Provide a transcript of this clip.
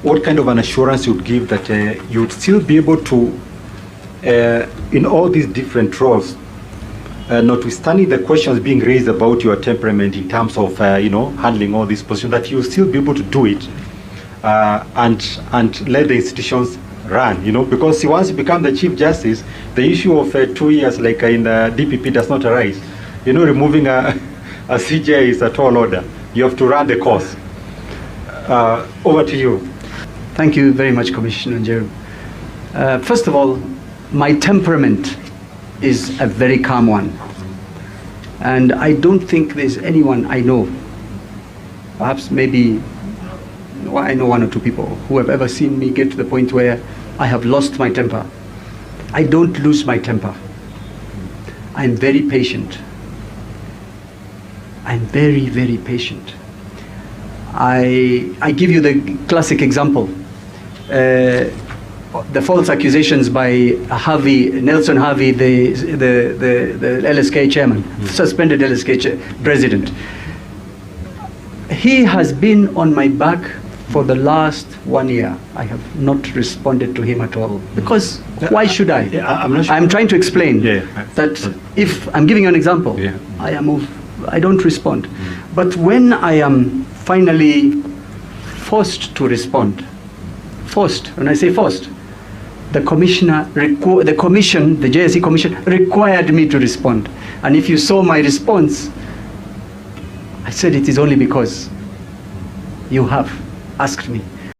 what kind of an assurance you would give that you would still be able to, in all these different roles, notwithstanding the questions being raised about your temperament in terms of handling all these positions, that you'll still be able to do it and let the institutions run, because once you become the Chief Justice, the issue of 2 years like in the DPP does not arise. Removing a CJ is a tall order. You have to run the course. Over to you. Thank you very much, Commissioner Njeru. First of all, my temperament is a very calm one. And I don't think there's anyone I know, perhaps maybe I know one or two people who have ever seen me get to the point where I have lost my temper. I don't lose my temper. I'm very patient. I'm very, very patient. I give you the classic example. The false accusations by Nelson Havi, the LSK chairman, suspended LSK president. He has been on my back for the last 1 year. I have not responded to him at all. Because why should I? I'm not sure. I'm trying to explain that if I'm giving you an example, I don't respond. But when I am finally forced to respond, when I say forced, the commissioner, the commission, the JSC Commission required me to respond. And if you saw my response, I said it is only because you have asked me.